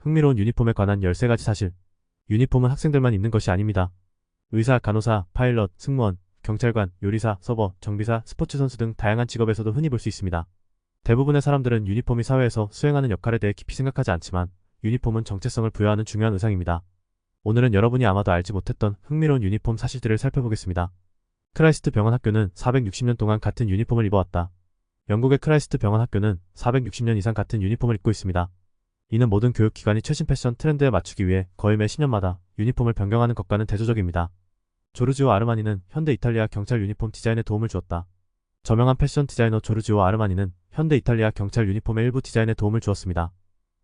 흥미로운 유니폼에 관한 13가지 사실. 유니폼은 학생들만 입는 것이 아닙니다. 의사, 간호사, 파일럿, 승무원, 경찰관, 요리사, 서버, 정비사, 스포츠 선수 등 다양한 직업에서도 흔히 볼 수 있습니다. 대부분의 사람들은 유니폼이 사회에서 수행하는 역할에 대해 깊이 생각하지 않지만 유니폼은 정체성을 부여하는 중요한 의상입니다. 오늘은 여러분이 아마도 알지 못했던 흥미로운 유니폼 사실들을 살펴보겠습니다. 크라이스트 병원 학교는 460년 동안 같은 유니폼을 입어왔다. 영국의 크라이스트 병원 학교는 460년 이상 같은 유니폼을 입고 있습니다. 이는 모든 교육기관이 최신 패션 트렌드에 맞추기 위해 거의 매 10년마다 유니폼을 변경하는 것과는 대조적입니다. 조르지오 아르마니는 현대 이탈리아 경찰 유니폼 디자인에 도움을 주었다. 저명한 패션 디자이너 조르지오 아르마니는 현대 이탈리아 경찰 유니폼의 일부 디자인에 도움을 주었습니다.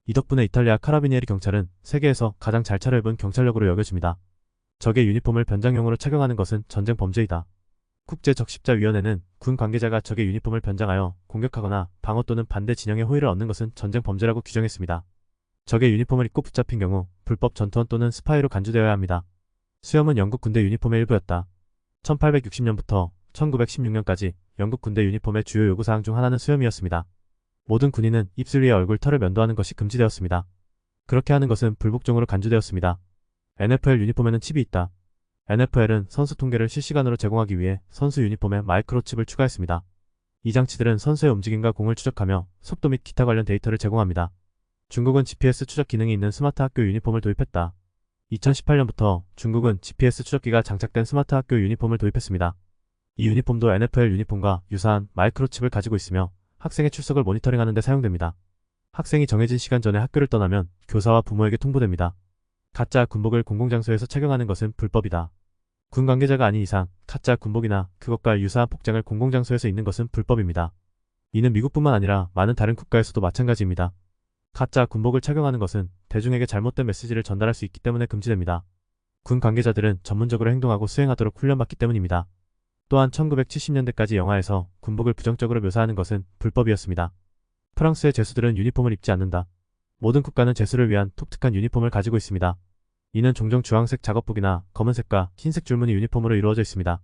이 덕분에 이탈리아 카라비니에리 경찰은 세계에서 가장 잘 차려입은 경찰력으로 여겨집니다. 적의 유니폼을 변장용으로 착용하는 것은 전쟁 범죄이다. 국제적십자위원회는 군 관계자가 적의 유니폼을 변장하여 공격하거나 방어 또는 반대 진영의 호의를 얻는 것은 전쟁 범죄라고 규정했습니다. 적의 유니폼을 입고 붙잡힌 경우 불법 전투원 또는 스파이로 간주되어야 합니다. 수염은 영국 군대 유니폼의 일부였다. 1860년부터 1916년까지 영국 군대 유니폼의 주요 요구사항 중 하나는 수염이었습니다. 모든 군인은 입술 위에 얼굴 털을 면도하는 것이 금지되었습니다. 그렇게 하는 것은 불복종으로 간주되었습니다. NFL 유니폼에는 칩이 있다. NFL은 선수 통계를 실시간으로 제공하기 위해 선수 유니폼에 마이크로칩을 추가했습니다. 이 장치들은 선수의 움직임과 공을 추적하며 속도 및 기타 관련 데이터를 제공합니다. 중국은 GPS 추적 기능이 있는 스마트 학교 유니폼을 도입했다. 2018년부터 중국은 GPS 추적기가 장착된 스마트 학교 유니폼을 도입했습니다. 이 유니폼도 NFL 유니폼과 유사한 마이크로칩을 가지고 있으며 학생의 출석을 모니터링하는 데 사용됩니다. 학생이 정해진 시간 전에 학교를 떠나면 교사와 부모에게 통보됩니다. 가짜 군복을 공공장소에서 착용하는 것은 불법이다. 군 관계자가 아닌 이상 가짜 군복이나 그것과 유사한 복장을 공공장소에서 입는 것은 불법입니다. 이는 미국뿐만 아니라 많은 다른 국가에서도 마찬가지입니다. 가짜 군복을 착용하는 것은 대중에게 잘못된 메시지를 전달할 수 있기 때문에 금지됩니다. 군 관계자들은 전문적으로 행동하고 수행하도록 훈련받기 때문입니다. 또한 1970년대까지 영화에서 군복을 부정적으로 묘사하는 것은 불법이었습니다. 프랑스의 죄수들은 유니폼을 입지 않는다. 모든 국가는 죄수를 위한 독특한 유니폼을 가지고 있습니다. 이는 종종 주황색 작업복이나 검은색과 흰색 줄무늬 유니폼으로 이루어져 있습니다.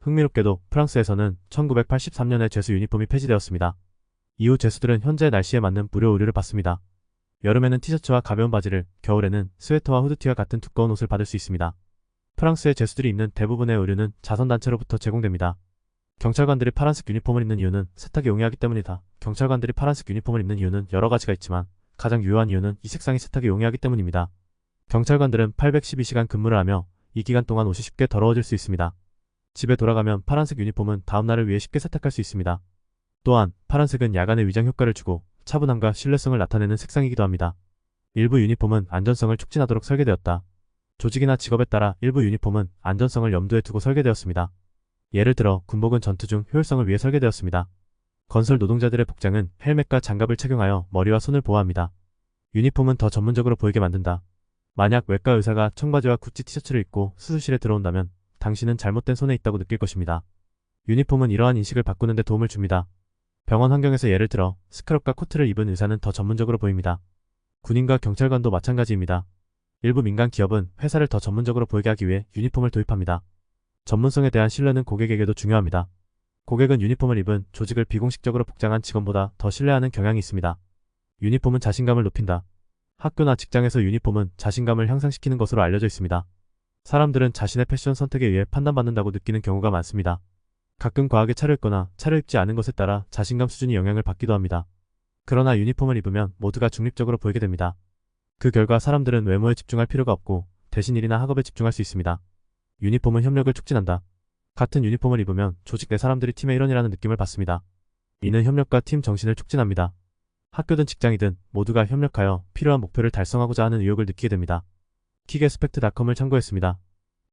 흥미롭게도 프랑스에서는 1983년에 죄수 유니폼이 폐지되었습니다. 이후 죄수들은 현재 날씨에 맞는 무료 의류를 받습니다. 여름에는 티셔츠와 가벼운 바지를, 겨울에는 스웨터와 후드티와 같은 두꺼운 옷을 받을 수 있습니다. 프랑스의 죄수들이 입는 대부분의 의류는 자선단체로부터 제공됩니다. 경찰관들이 파란색 유니폼을 입는 이유는 세탁이 용이하기 때문이다. 경찰관들이 파란색 유니폼을 입는 이유는 여러 가지가 있지만 가장 유효한 이유는 이 색상이 세탁이 용이하기 때문입니다. 경찰관들은 812시간 근무를 하며 이 기간 동안 옷이 쉽게 더러워질 수 있습니다. 집에 돌아가면 파란색 유니폼은 다음날을 위해 쉽게 세탁할 수 있습니다. 또한 파란색은 야간의 위장 효과를 주고 차분함과 신뢰성을 나타내는 색상이기도 합니다. 일부 유니폼은 안전성을 촉진하도록 설계되었다. 조직이나 직업에 따라 일부 유니폼은 안전성을 염두에 두고 설계되었습니다. 예를 들어 군복은 전투 중 효율성을 위해 설계되었습니다. 건설 노동자들의 복장은 헬멧과 장갑을 착용하여 머리와 손을 보호합니다. 유니폼은 더 전문적으로 보이게 만든다. 만약 외과 의사가 청바지와 구찌 티셔츠를 입고 수술실에 들어온다면 당신은 잘못된 손에 있다고 느낄 것입니다. 유니폼은 이러한 인식을 바꾸는 데 도움을 줍니다. 병원 환경에서 예를 들어 스카럽과 코트를 입은 의사는 더 전문적으로 보입니다. 군인과 경찰관도 마찬가지입니다. 일부 민간 기업은 회사를 더 전문적으로 보이게 하기 위해 유니폼을 도입합니다. 전문성에 대한 신뢰는 고객에게도 중요합니다. 고객은 유니폼을 입은 조직을 비공식적으로 복장한 직원보다 더 신뢰하는 경향이 있습니다. 유니폼은 자신감을 높인다. 학교나 직장에서 유니폼은 자신감을 향상시키는 것으로 알려져 있습니다. 사람들은 자신의 패션 선택에 의해 판단받는다고 느끼는 경우가 많습니다. 가끔 과하게 차려입거나 차려입지 않은 것에 따라 자신감 수준이 영향을 받기도 합니다. 그러나 유니폼을 입으면 모두가 중립적으로 보이게 됩니다. 그 결과 사람들은 외모에 집중할 필요가 없고 대신 일이나 학업에 집중할 수 있습니다. 유니폼은 협력을 촉진한다. 같은 유니폼을 입으면 조직 내 사람들이 팀의 일원이라는 느낌을 받습니다. 이는 협력과 팀 정신을 촉진합니다. 학교든 직장이든 모두가 협력하여 필요한 목표를 달성하고자 하는 의욕을 느끼게 됩니다. 킥에스펙트.com을 참고했습니다.